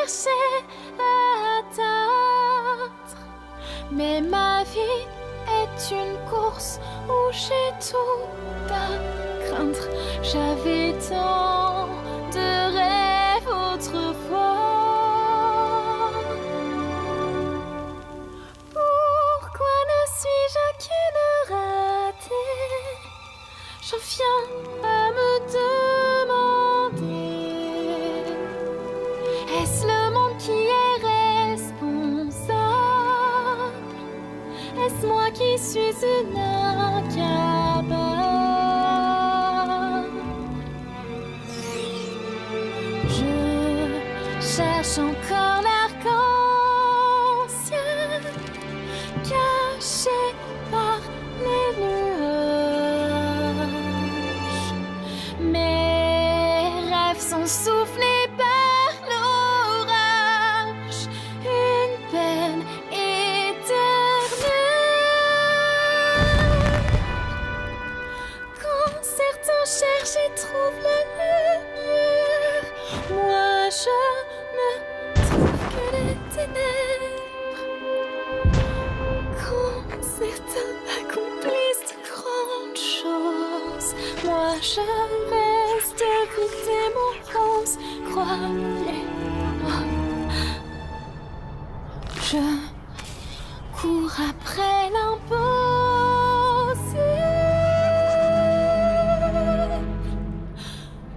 chercher à atteindre. Mais ma vie est une course où j'ai tout à craindre. J'avais tant de rêves autrefois. Pourquoi ne suis-je qu'une ratée? J'en viens à me demander, est-ce le monde qui est responsable? Est-ce moi qui suis une incapable? Je cherche encore l'arc-en-ciel caché par les nuages. Mes rêves sont soufflés par l'orage, une peine éternelle. Quand certains cherchent et trouvent la lumière, moi je ne trouve que les ténèbres. Quand certains accomplissent de grandes choses, moi je reste vide et morose. Croyez-moi, je cours après l'impossible,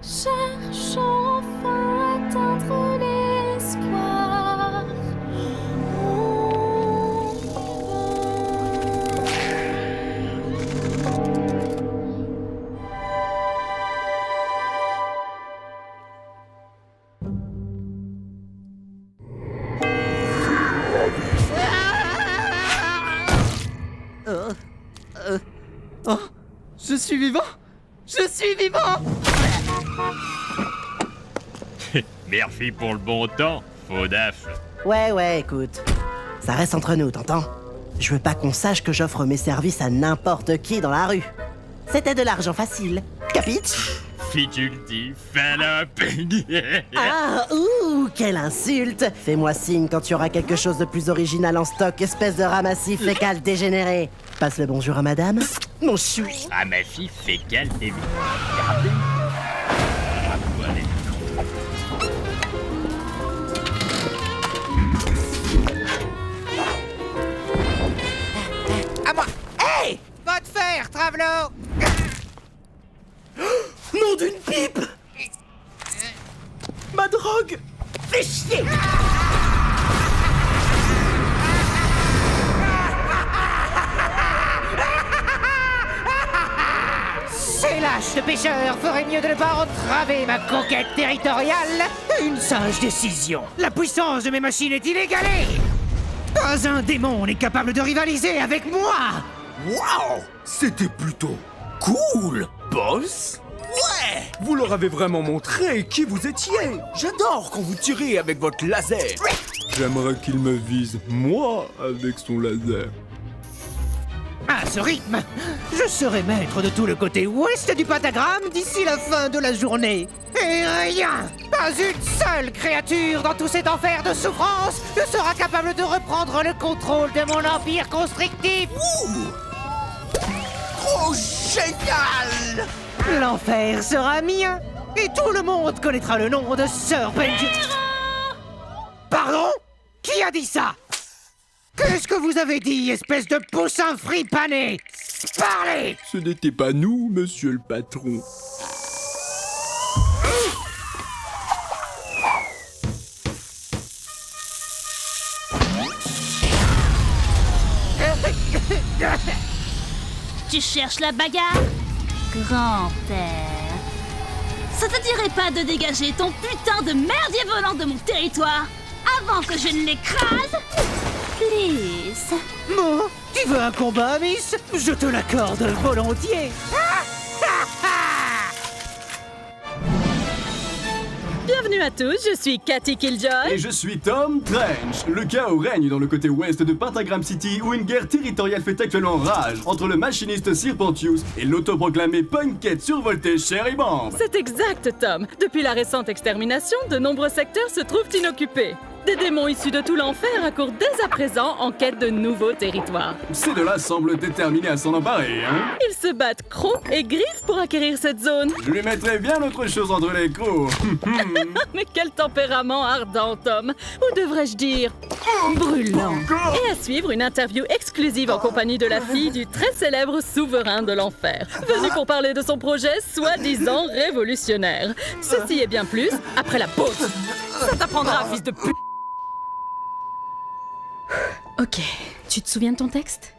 cherchant enfin à atteindre l'espoir. Oh, je suis vivant! Je suis vivant! Merci pour le bon temps, Faudaf. Ouais, écoute. Ça reste entre nous, t'entends? Je veux pas qu'on sache que j'offre mes services à n'importe qui dans la rue. C'était de l'argent facile. Capiche? Fitulti, Fallope. Ah, quelle insulte! Fais-moi signe quand tu auras quelque chose de plus original en stock, espèce de ramassis fécal dégénéré. Passe le bonjour à madame. Mon chou. Ah, ma fille fécale, t'es vite. Regardez. À moi! Hey! Va te faire, Travelo! Nom d'une pipe! Ma drogue! Fais chier! Ces lâches de pêcheurs feraient mieux de ne pas entraver ma conquête territoriale. Une sage décision. La puissance de mes machines est inégalée. Pas un démon n'est capable de rivaliser avec moi. Waouh! C'était plutôt cool, boss! Ouais! Vous leur avez vraiment montré qui vous étiez! J'adore quand vous tirez avec votre laser! J'aimerais qu'il me vise, moi, avec son laser. À ce rythme, je serai maître de tout le côté ouest du pentagramme d'ici la fin de la journée. Et rien, pas une seule créature dans tout cet enfer de souffrance ne sera capable de reprendre le contrôle de mon empire constrictif. Trop génial! L'enfer sera mien et tout le monde connaîtra le nom de Sir Benji. Pardon? Qui a dit ça? Qu'est-ce que vous avez dit, espèce de poussin fripané? Parlez! Ce n'était pas nous, monsieur le patron. Tu cherches la bagarre? Grand-père, ça te dirait pas de dégager ton putain de merdier volant de mon territoire avant que je ne l'écrase? Please. Bon, tu veux un combat, Miss? Je te l'accorde volontiers. Bienvenue Bienvenue à tous, je suis Cathy Killjoy. Et je suis Tom Trench. Le chaos règne dans le côté ouest de Pentagram City où une guerre territoriale fait actuellement rage entre le machiniste Sir Pontius et l'autoproclamé punkette survolté Cherry Bomb. C'est exact, Tom. Depuis la récente extermination, de nombreux secteurs se trouvent inoccupés. Des démons issus de tout l'enfer accourent dès à présent en quête de nouveaux territoires. Ces deux-là semblent déterminés à s'en emparer, hein? Ils se battent crocs et griffes pour acquérir cette zone. Je lui mettrais bien autre chose entre les coups. Mais quel tempérament ardent, Tom. Ou devrais-je dire brûlant. Et à suivre, une interview exclusive en compagnie de la fille du très célèbre souverain de l'enfer, venu pour parler de son projet soi-disant révolutionnaire. Ceci est bien plus après la pause. Ça t'apprendra, fils de pute. Ok, tu te souviens de ton texte?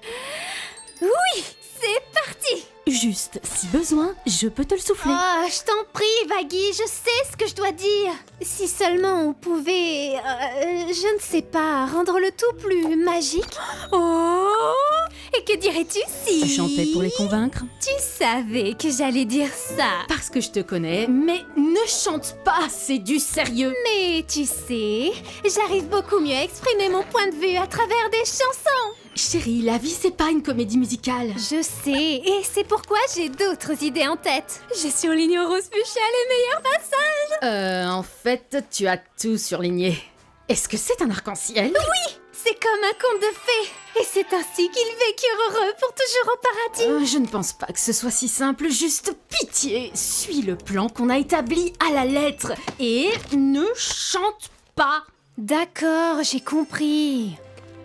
Oui, c'est parti! Juste, si besoin, je peux te le souffler. Oh, je t'en prie, Vaggy, je sais ce que je dois dire. Si seulement on pouvait, je ne sais pas, rendre le tout plus magique. Oh! Et que dirais-tu si... Tu chantais pour les convaincre? Tu savais que j'allais dire ça. Parce que je te connais, mais ne chante pas, c'est du sérieux. Mais tu sais, j'arrive beaucoup mieux à exprimer mon point de vue à travers des chansons. Chérie, la vie, c'est pas une comédie musicale. Je sais, et c'est pourquoi j'ai d'autres idées en tête. Je surligne au rose fuchsia les meilleurs passages. En fait, tu as tout surligné. Est-ce que c'est un arc-en-ciel? Oui, c'est comme un conte de fées. Et c'est ainsi qu'ils vécurent heureux pour toujours au paradis. Je ne pense pas que ce soit si simple. Juste pitié, suis le plan qu'on a établi à la lettre. Et ne chante pas. D'accord, j'ai compris.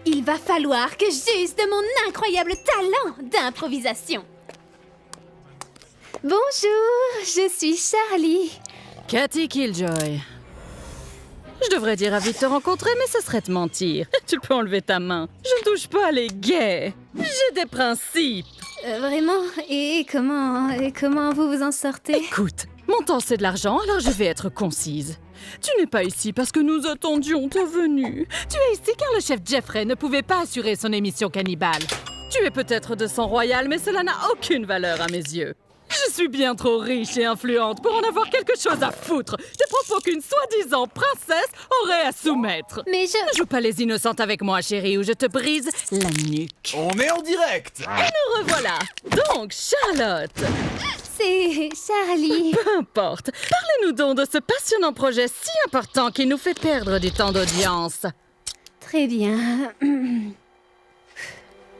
Il va falloir que j'use de mon incroyable talent d'improvisation. Bonjour, je suis Charlie. Cathy Killjoy. Je devrais dire ravi de te rencontrer, mais ce serait te mentir. Tu peux enlever ta main. Je ne touche pas les gays. J'ai des principes. Vraiment? Et comment vous vous en sortez? Écoute, mon temps c'est de l'argent, alors je vais être concise. Tu n'es pas ici parce que nous attendions ta venue. Tu es ici car le chef Jeffrey ne pouvait pas assurer son émission cannibale. Tu es peut-être de sang royal, mais cela n'a aucune valeur à mes yeux. Je suis bien trop riche et influente pour en avoir quelque chose à foutre des propos qu'une soi-disant princesse aurait à soumettre. Mais Ne joue pas les innocentes avec moi, chérie, ou je te brise la nuque. On est en direct! Nous revoilà. Donc, Charlotte, c'est Charlie. peu importe. Parlez-nous donc de ce passionnant projet si important qui nous fait perdre du temps d'audience. Très bien.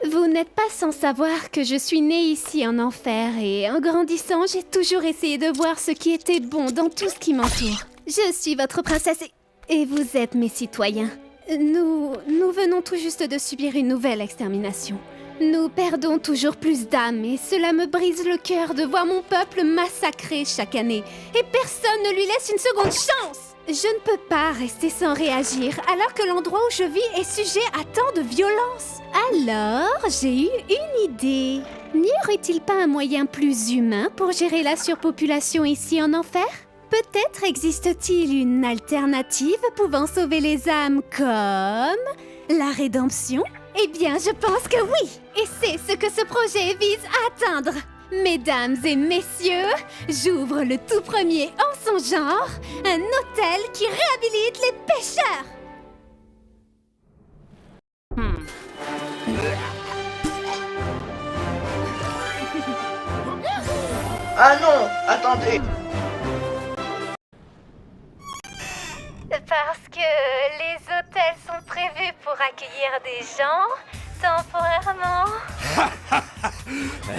Vous n'êtes pas sans savoir que je suis née ici en enfer et en grandissant, j'ai toujours essayé de voir ce qui était bon dans tout ce qui m'entoure. Je suis votre princesse et vous êtes mes citoyens. Nous venons tout juste de subir une nouvelle extermination. Nous perdons toujours plus d'âmes et cela me brise le cœur de voir mon peuple massacré chaque année. Et personne ne lui laisse une seconde chance. Je ne peux pas rester sans réagir alors que l'endroit où je vis est sujet à tant de violence. Alors, j'ai eu une idée. N'y aurait-il pas un moyen plus humain pour gérer la surpopulation ici en enfer? Peut-être existe-t-il une alternative pouvant sauver les âmes comme la rédemption? Eh bien, je pense que oui! Et c'est ce que ce projet vise à atteindre! Mesdames et messieurs, j'ouvre le tout premier en son genre, un hôtel qui réhabilite les pêcheurs! Ah non, attendez. Parce que les hôtels sont prévus pour accueillir des gens temporairement.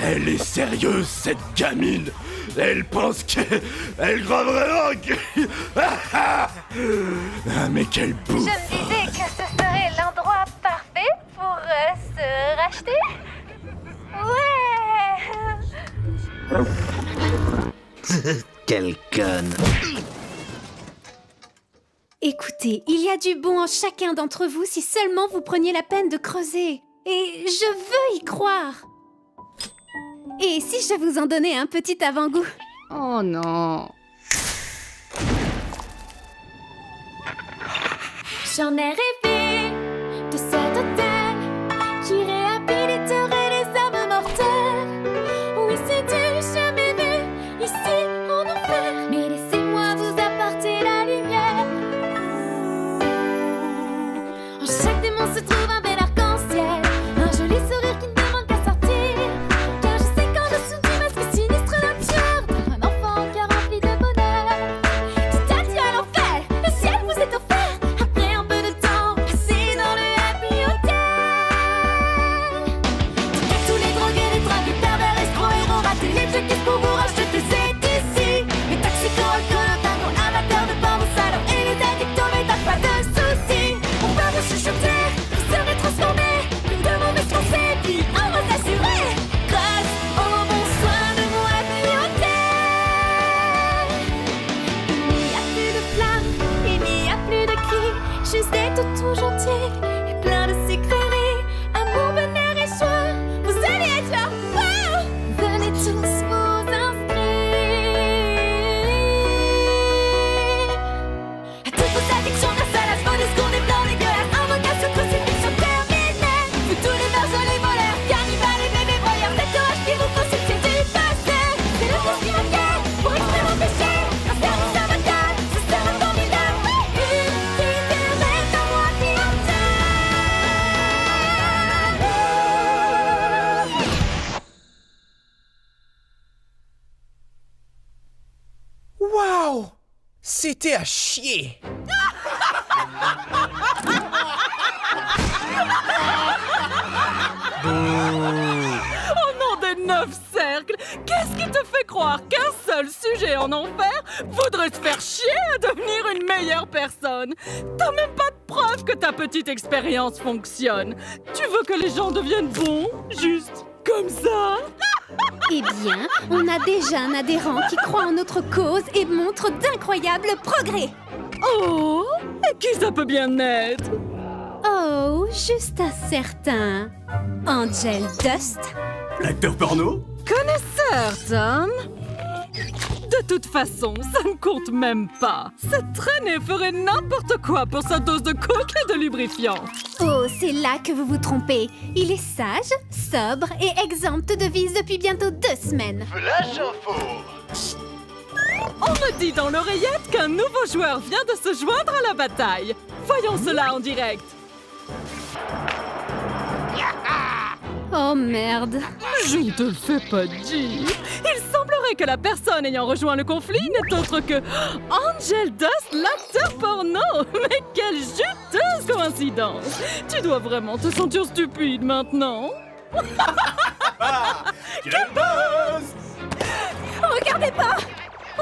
Elle est sérieuse, cette gamine! Elle pense qu'elle croit vraiment que... Ah, mais quelle bouffe! Je me disais que ce serait l'endroit parfait pour se racheter. Ouais. Quelle conne. Écoutez, il y a du bon en chacun d'entre vous si seulement vous preniez la peine de creuser. Et je veux y croire. Et si je vous en donnais un petit avant-goût? Oh non. J'en ai rêvé de cet hôtel qui réhabiliterait les âmes mortelles. Oui, c'est du jamais vu ici en enfer. Mais laissez-moi vous apporter la lumière. En chaque démon se trouve un bel arc-en-ciel, un joli sourire qui ne demande qu'à sortir. Car je sais qu'en dessous du masque sinistre d'un tueur, t'as un enfant qui a rempli de bonheur. Dites adieu à l'enfer, le ciel vous est offert. Après un peu de temps passé dans le Happy Hotel. Dites à tous les drogués, les trafics, pervers, escrocs, héros ratés, les jeux qui pour vous racheter c'est ici. Les toxicos, alcool, tangos, amateurs de porno, salauds et les addictos, mais t'as pas de soucis. On va vous chuchoter, vous serez transformés, une de mauvaises pensées, puis on va s'assurer. Grâce au bon soin de mon Happy Hotel. Il n'y a plus de flammes, il n'y a plus de cris, juste des toutous gentils et plein de sucreries. Amour, bonheur et joie, vous allez être là. Wow! Venez tous vous inscrire. À toutes vos addictions, grâce à la police, qu'on est blanc, dégueulasse, invocation, crucifixion terminée. Vous tous les margeaux, les voleurs, cannibales et bébés broyeurs, cet orage qui vous faut sortir du passé. C'est le fils qui m'inquiète pour exprimer mon péché. Un service avocat, ce serait formidable. Une fille reste à moi qui Waouh! C'était à chier! Au nom des 9 cercles, qu'est-ce qui te fait croire qu'un seul sujet en enfer voudrait se faire chier à devenir une meilleure personne? T'as même pas de preuve que ta petite expérience fonctionne. Tu veux que les gens deviennent bons, juste comme ça? Eh bien, on a déjà un adhérent qui croit en notre cause et montre d'incroyables progrès. Oh, et qui ça peut bien être? Oh, juste un certain Angel Dust. L'acteur porno? Connaisseur, Tom? De toute façon, ça ne compte même pas. Cette traînée ferait n'importe quoi pour sa dose de coke et de lubrifiant. Oh, c'est là que vous vous trompez. Il est sage, sobre et exempt de vices depuis bientôt 2 semaines. Flash info. On me dit dans l'oreillette qu'un nouveau joueur vient de se joindre à la bataille. Voyons cela en direct. Oh merde. Je ne te le fais pas dire. Il semblerait que la personne ayant rejoint le conflit n'est autre que Angel Dust, l'acteur porno. Mais quelle juteuse coïncidence. Tu dois vraiment te sentir stupide maintenant. Quel boss! Regardez pas!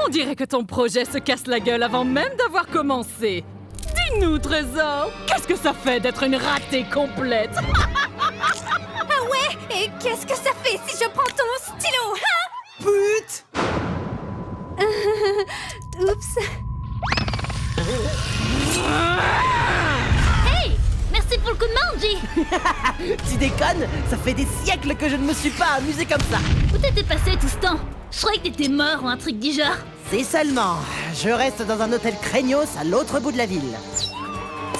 On dirait que ton projet se casse la gueule avant même d'avoir commencé. Dis-nous, Trésor, qu'est-ce que ça fait d'être une ratée complète? Ah ouais? Et qu'est-ce que ça fait si je prends ton stylo, hein? Pute! Oups. Hey! Merci pour le coup de main, Angie! Tu déconnes? Ça fait des siècles que je ne me suis pas amusé comme ça. Où t'étais passé tout ce temps? Je croyais que t'étais mort ou un truc du genre. C'est seulement, je reste dans un hôtel craignos à l'autre bout de la ville.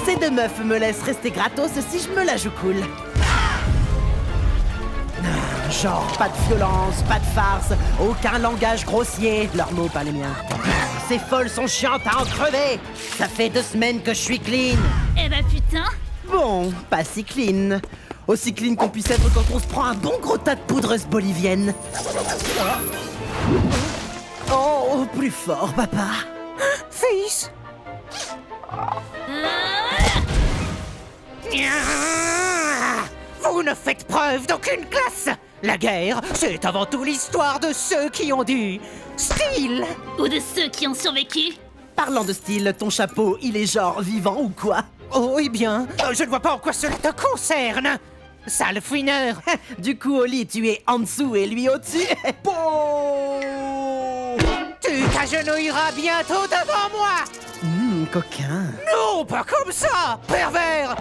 Ces 2 meufs me laissent rester gratos si je me la joue cool. Genre, pas de violence, pas de farce, aucun langage grossier. Leurs mots, pas les miens. Ces folles sont chiantes à en crever. Ça fait 2 semaines que je suis clean. Eh bah putain! Bon, pas si clean. Aussi clean qu'on puisse être quand on se prend un bon gros tas de poudreuse bolivienne. Oh, plus fort, papa. Fils! Vous ne faites preuve d'aucune classe! La guerre, c'est avant tout l'histoire de ceux qui ont du style! Ou de ceux qui ont survécu? Parlant de style, ton chapeau, il est genre vivant ou quoi? Oh, eh bien, je ne vois pas en quoi cela te concerne! Sale fouineur! Du coup, Oli, tu es en dessous et lui au-dessus. Tu t'agenouilleras bientôt devant moi! Coquin. Non, pas comme ça, pervers!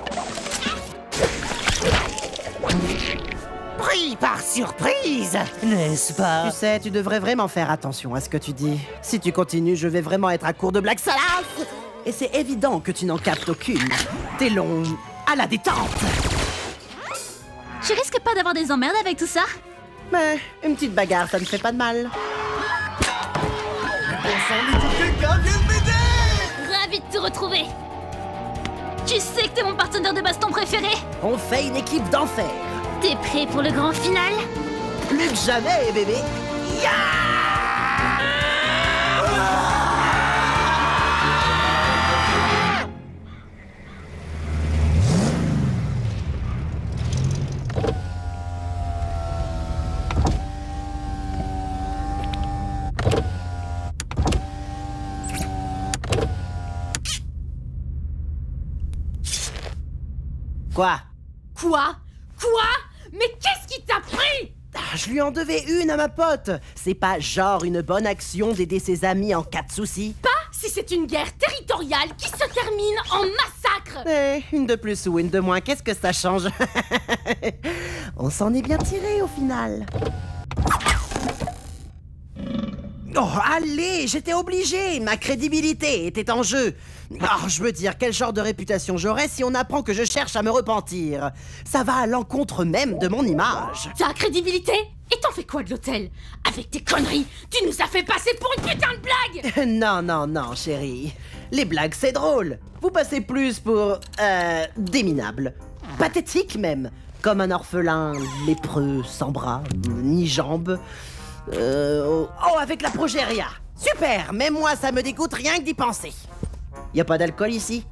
Pris par surprise, n'est-ce pas? Tu sais, tu devrais vraiment faire attention à ce que tu dis. Si tu continues, je vais vraiment être à court de blagues salaces. Et c'est évident que tu n'en captes aucune. T'es long à la détente. Je risque pas d'avoir des emmerdes avec tout ça? Mais une petite bagarre, ça ne fait pas de mal. Ravi de te retrouver! Tu sais que t'es mon partenaire de baston préféré. On fait une équipe d'enfer. T'es prêt pour le grand final? Plus que jamais, bébé. Quoi? Quoi? Mais qu'est-ce qui t'a pris? Je lui en devais une à ma pote. C'est pas genre une bonne action d'aider ses amis en cas de soucis. Pas si c'est une guerre territoriale qui se termine en massacre. Une de plus ou une de moins, qu'est-ce que ça change? On s'en est bien tiré au final. Oh, allez, j'étais obligé. Ma crédibilité était en jeu. Oh, je veux dire, quel genre de réputation j'aurais si on apprend que je cherche à me repentir? Ça va à l'encontre même de mon image. Ta crédibilité? Et t'en fais quoi de l'hôtel? Avec tes conneries, tu nous as fait passer pour une putain de blague. Non, chérie. Les blagues, c'est drôle. Vous passez plus pour... des minables. Pathétique même. Comme un orphelin lépreux, sans bras, ni jambes. Oh, avec la progéria. Super, mais moi, ça me dégoûte rien que d'y penser. Y a pas d'alcool ici?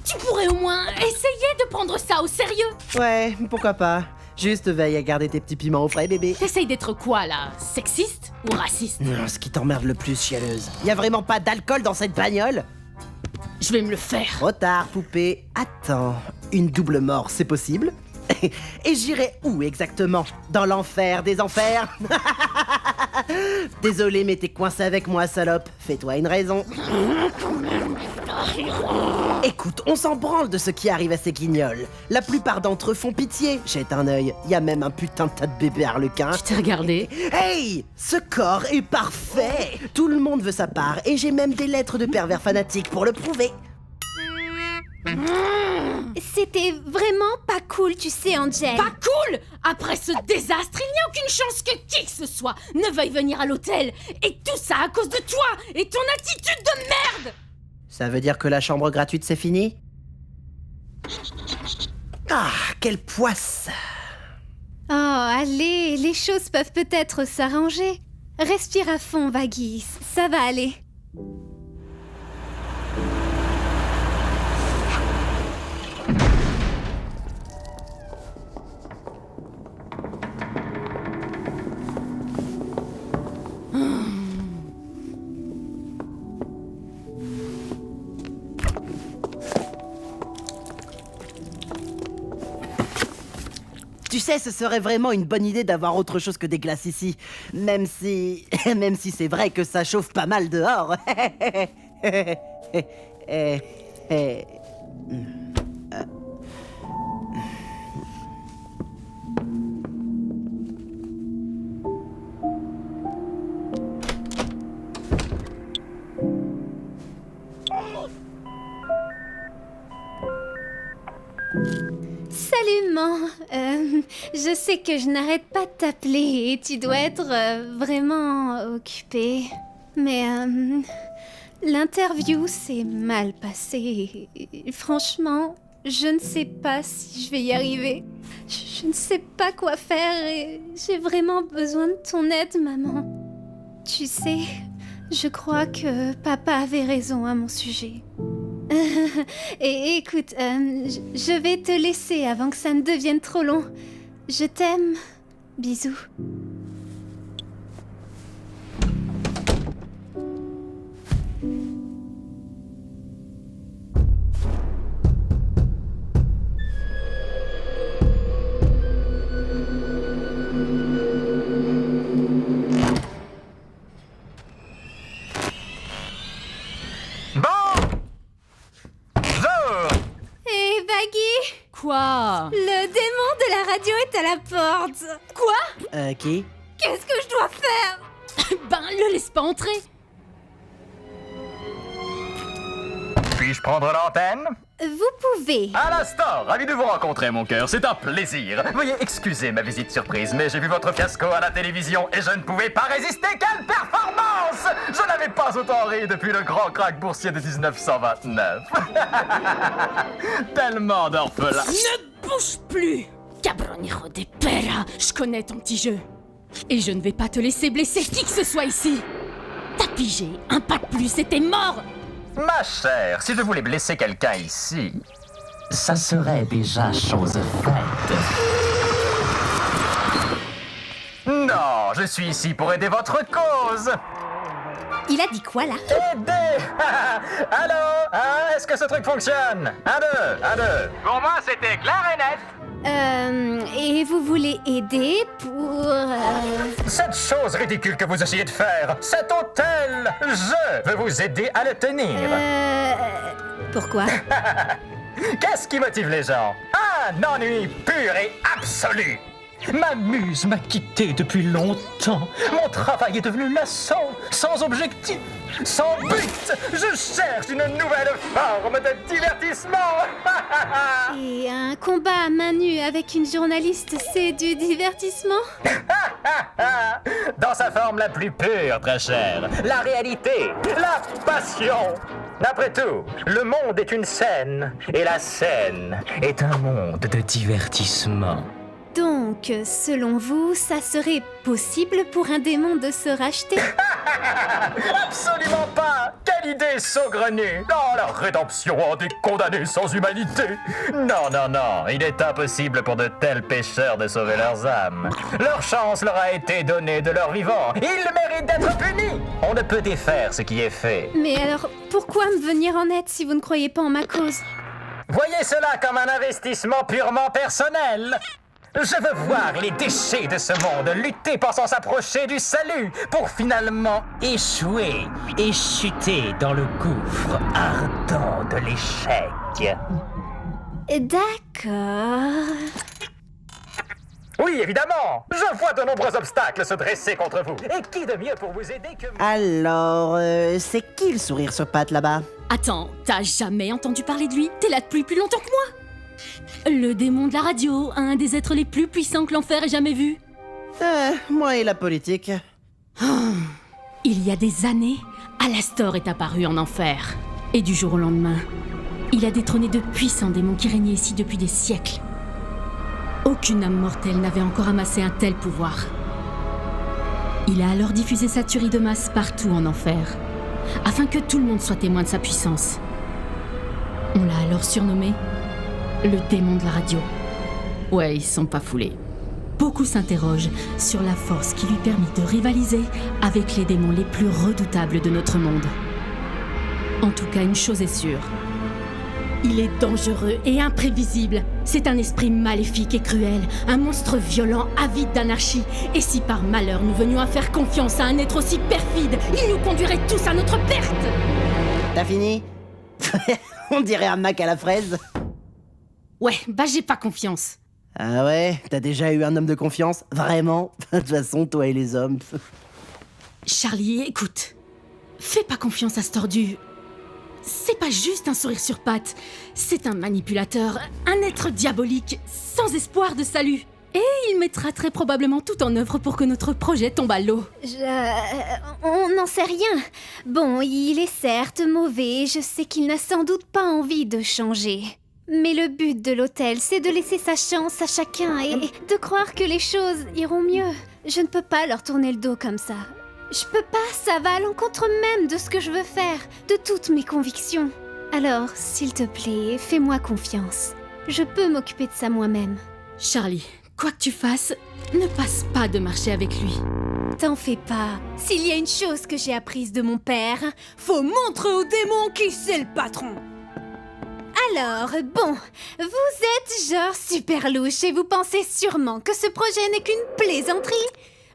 Tu pourrais au moins essayer de prendre ça au sérieux. Ouais, pourquoi pas. Juste veille à garder tes petits piments au frais, bébé. T'essayes d'être quoi, là? Sexiste ou raciste? Non, ce qui t'emmerde le plus, chialeuse. Y a vraiment pas d'alcool dans cette bagnole? Je vais me le faire. Trop tard, poupée. Attends, une double mort, c'est possible? Et j'irai où exactement? Dans l'enfer des enfers? Désolé, mais t'es coincé avec moi, salope. Fais-toi une raison. Écoute, on s'en branle de ce qui arrive à ces guignols. La plupart d'entre eux font pitié. Jette un œil, y a même un putain de tas de bébés harlequins. Tu t'es regardé? Hey! Ce corps est parfait! Tout le monde veut sa part, et j'ai même des lettres de pervers fanatiques pour le prouver. C'était vraiment pas cool, tu sais, Angel. Pas cool! Après ce désastre, il n'y a aucune chance que qui que ce soit ne veuille venir à l'hôtel. Et tout ça à cause de toi et ton attitude de merde! Ça veut dire que la chambre gratuite, c'est fini? Ah, quelle poisse! Oh, allez, les choses peuvent peut-être s'arranger. Respire à fond, Vagis, ça va aller. Tu sais, ce serait vraiment une bonne idée d'avoir autre chose que des glaces ici. Même si c'est vrai que ça chauffe pas mal dehors. Salut, Man. Je sais que je n'arrête pas de t'appeler et tu dois être vraiment occupé. Mais l'interview s'est mal passée. Franchement, je ne sais pas si je vais y arriver. Je ne sais pas quoi faire et j'ai vraiment besoin de ton aide, maman. Tu sais, je crois que papa avait raison à mon sujet. Et écoute, je vais te laisser avant que ça ne devienne trop long. Je t'aime. Bisous. Quoi? Le démon de la radio est à la porte. Quoi? Qui? Qu'est-ce que je dois faire? Ben, le laisse pas entrer. Puis-je prendre l'antenne? vous pouvez. À l'instant, ravi de vous rencontrer, mon cœur, c'est un plaisir. Veuillez excuser ma visite surprise, mais j'ai vu votre fiasco à la télévision et je ne pouvais pas résister. Quelle performance! Je n'avais pas autant ri depuis le grand krach boursier de 1929. Tellement d'orphelins. Ne bouge plus! Cabronero de Pera, je connais ton petit jeu. Et je ne vais pas te laisser blesser qui que ce soit ici. T'as pigé, un pas de plus et t'es mort! Ma chère, si je voulais blesser quelqu'un ici, ça serait déjà chose faite. Non, je suis ici pour aider votre cause. Il a dit quoi, là? Aider! Allô? Est-ce que ce truc fonctionne? 1, 2, 1, 2. Pour moi, c'était clair et net. Et vous voulez aider pour... Cette chose ridicule que vous essayez de faire, cet hôtel, je veux vous aider à le tenir. Pourquoi? Qu'est-ce qui motive les gens? Un ennui pur et absolu. Ma muse m'a quitté depuis longtemps. Mon travail est devenu lassant, sans objectif, sans but. Je cherche une nouvelle forme de divertissement. Et un combat à main nue avec une journaliste, c'est du divertissement? Dans sa forme la plus pure, très chère. La réalité, la passion. Après tout, le monde est une scène, et la scène est un monde de divertissement. Donc, selon vous, ça serait possible pour un démon de se racheter? Absolument pas! Quelle idée saugrenue! Oh, la rédemption en des condamnés sans humanité! Non, non, non, il est impossible pour de tels pécheurs de sauver leurs âmes. Leur chance leur a été donnée de leur vivant. Ils méritent d'être punis! On ne peut défaire ce qui est fait. Mais alors, pourquoi me venir en aide si vous ne croyez pas en ma cause? Voyez cela comme un investissement purement personnel. Je veux voir les déchets de ce monde lutter pensant s'approcher du salut pour finalement échouer et chuter dans le gouffre ardent de l'échec. D'accord... Oui, évidemment. Je vois de nombreux obstacles se dresser contre vous. Et qui de mieux pour vous aider que... Alors, c'est qui le sourire sur pattes là-bas? Attends, t'as jamais entendu parler de lui? T'es là depuis plus longtemps que moi? Le démon de la radio, un des êtres les plus puissants que l'enfer ait jamais vu. Moi et la politique. Il y a des années, Alastor est apparu en enfer. Et du jour au lendemain, il a détrôné de puissants démons qui régnaient ici depuis des siècles. Aucune âme mortelle n'avait encore amassé un tel pouvoir. Il a alors diffusé sa tuerie de masse partout en enfer, afin que tout le monde soit témoin de sa puissance. On l'a alors surnommé le démon de la radio. Ouais, ils sont pas foulés. Beaucoup s'interrogent sur la force qui lui permit de rivaliser avec les démons les plus redoutables de notre monde. En tout cas, une chose est sûre. Il est dangereux et imprévisible. C'est un esprit maléfique et cruel, un monstre violent, avide d'anarchie. Et si par malheur nous venions à faire confiance à un être aussi perfide, il nous conduirait tous à notre perte. T'as fini? On dirait un Mac à la fraise. Ouais, bah j'ai pas confiance. Ah ouais? T'as déjà eu un homme de confiance? Vraiment? De toute façon, toi et les hommes... Charlie, écoute. Fais pas confiance à ce tordu. C'est pas juste un sourire sur pattes. C'est un manipulateur, un être diabolique, sans espoir de salut. Et il mettra très probablement tout en œuvre pour que notre projet tombe à l'eau. On n'en sait rien. Bon, il est certes mauvais, je sais qu'il n'a sans doute pas envie de changer. Mais le but de l'hôtel, c'est de laisser sa chance à chacun et de croire que les choses iront mieux. Je ne peux pas leur tourner le dos comme ça. Je peux pas, ça va à l'encontre même de ce que je veux faire, de toutes mes convictions. Alors, s'il te plaît, fais-moi confiance. Je peux m'occuper de ça moi-même. Charlie, quoi que tu fasses, ne passe pas de marcher avec lui. T'en fais pas. S'il y a une chose que j'ai apprise de mon père, faut montrer aux démons qui c'est le patron. Alors, bon, vous êtes genre super louche et vous pensez sûrement que ce projet n'est qu'une plaisanterie.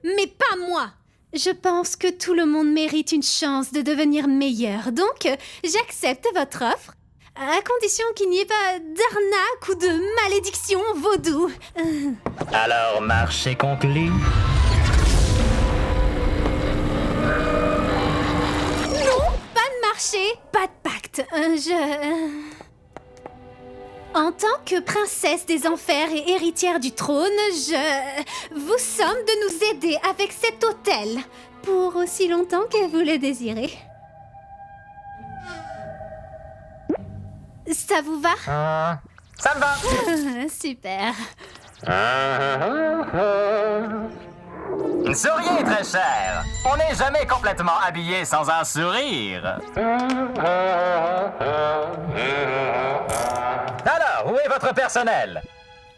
Mais pas moi. Je pense que tout le monde mérite une chance de devenir meilleur, donc j'accepte votre offre, à condition qu'il n'y ait pas d'arnaque ou de malédiction vaudou. Alors, marché conclu. Non, pas de marché, pas de pacte. En tant que princesse des enfers et héritière du trône, je vous somme de nous aider avec cet hôtel pour aussi longtemps que vous le désirez. Ça vous va? Ça me va. Super. Souriez, très cher. On n'est jamais complètement habillé sans un sourire. Alors, où est votre personnel?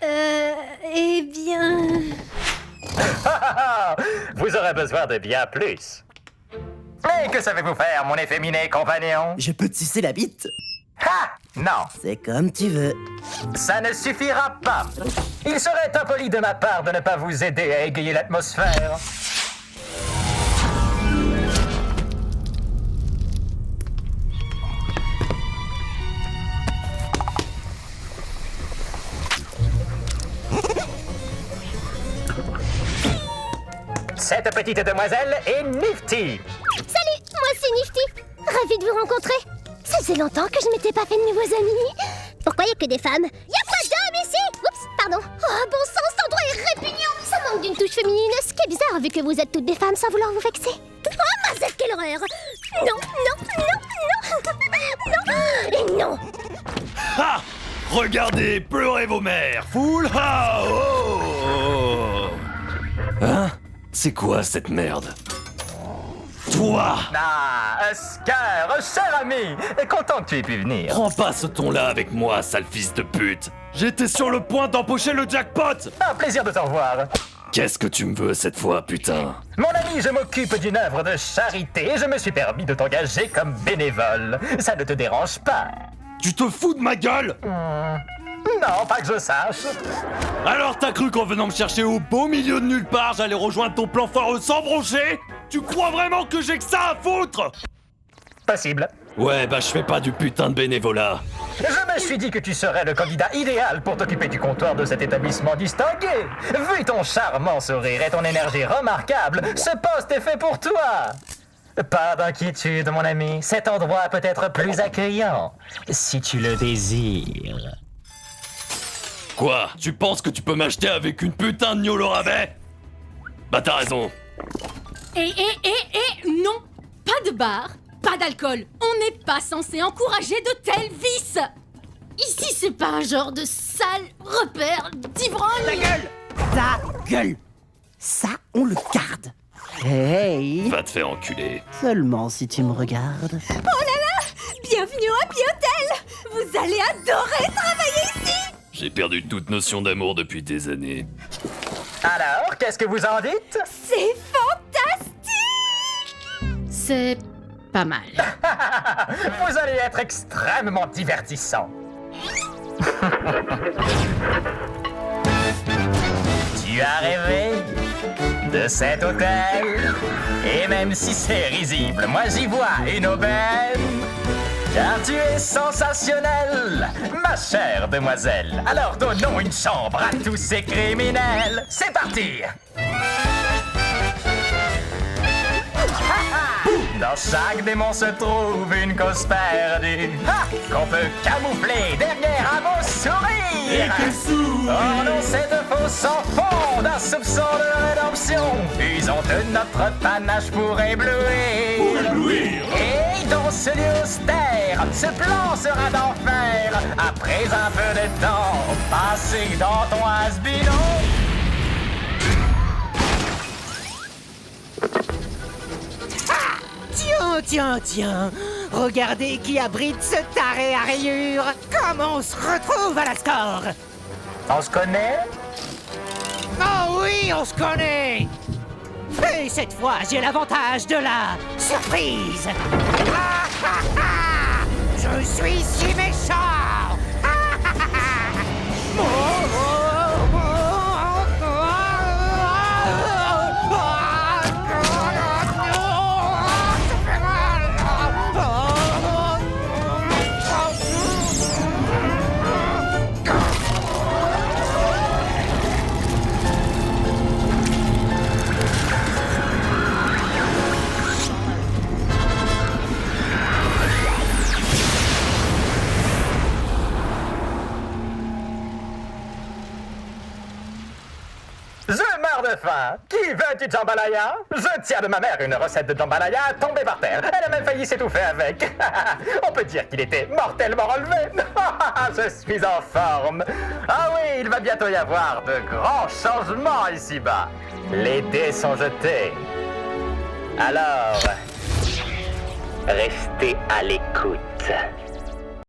Eh bien... Vous aurez besoin de bien plus. Et que savez-vous faire, mon efféminé compagnon? Je peux te sucer la bite? Ha! Non, C'est comme tu veux. ça ne suffira pas. Il serait impoli de ma part de ne pas vous aider à égayer l'atmosphère. Cette petite demoiselle est Nifty. Salut, moi c'est Nifty. Ravie de vous rencontrer. Ça faisait longtemps que je m'étais pas fait de nouveaux amis. Pourquoi y a que des femmes? Y a pas d'hommes ici. Oups, pardon. Oh, bon sang, cet endroit est répugnant. Ça manque d'une touche féminine, ce qui est bizarre vu que vous êtes toutes des femmes sans vouloir vous vexer. Oh, Mazette, quelle horreur. Non, non, non, non. Non, et non. Ha! Regardez, pleurez vos mères, foule! Ha! Oh! Hein? C'est quoi cette merde? Toi! Ah, Oscar, cher ami, content que tu aies pu venir. Prends pas ce ton-là avec moi, sale fils de pute! J'étais sur le point d'empocher le jackpot! Un plaisir de te revoir. Qu'est-ce que tu me veux cette fois, putain? Mon ami, je m'occupe d'une œuvre de charité et je me suis permis de t'engager comme bénévole. Ça ne te dérange pas? Tu te fous de ma gueule? Non, pas que je sache. Alors t'as cru qu'en venant me chercher au beau milieu de nulle part, j'allais rejoindre ton plan foireux sans broncher? Tu crois vraiment que j'ai que ça à foutre? Possible. Ouais, bah je fais pas du putain de bénévolat. Je me suis dit que tu serais le candidat idéal pour t'occuper du comptoir de cet établissement distingué. Vu ton charmant sourire et ton énergie remarquable, ce poste est fait pour toi. Pas d'inquiétude, mon ami. Cet endroit peut être plus accueillant, si tu le désires. Quoi? Tu penses que tu peux m'acheter avec une putain de gnôle au rabais? Bah t'as raison. Non, pas de bar, pas d'alcool. On n'est pas censé encourager de tels vices. Ici, c'est pas un genre de sale repère d'ivrogne. Ta gueule! Ta gueule! Ça, on le garde. Hey! Va te faire enculer. Seulement si tu me regardes. Oh là là! Bienvenue au Happy Hotel! Vous allez adorer travailler ici! J'ai perdu toute notion d'amour depuis des années. Alors, qu'est-ce que vous en dites? C'est fantastique! C'est pas mal. Vous allez être extrêmement divertissant. Tu as rêvé de cet hôtel? Et même si c'est risible, moi j'y vois une aubaine. Car tu es sensationnelle, ma chère demoiselle. Alors donnons une chambre à tous ces criminels. C'est parti! Dans chaque démon se trouve une cause perdue qu'on peut camoufler derrière un beau sourire. Oh non, cette fausse sans fond d'un soupçon de rédemption. Usons de notre panache pour éblouir. Et dans ce lieu austère, ce plan sera d'enfer. Après un peu de temps passé dans ton has-been. Tiens, regardez qui abrite ce taré à rayures. Comment on se retrouve à la score? On se connaît? Oh oui, on se connaît. Et cette fois, j'ai l'avantage de la surprise. Je suis si méchant. Je meurs de faim. Qui veut du jambalaya? Je tiens de ma mère une recette de jambalaya tombée par terre. Elle a même failli s'étouffer avec. On peut dire qu'il était mortellement relevé. Je suis en forme. Ah oui, il va bientôt y avoir de grands changements ici-bas. Les dés sont jetés. Alors, restez à l'écoute.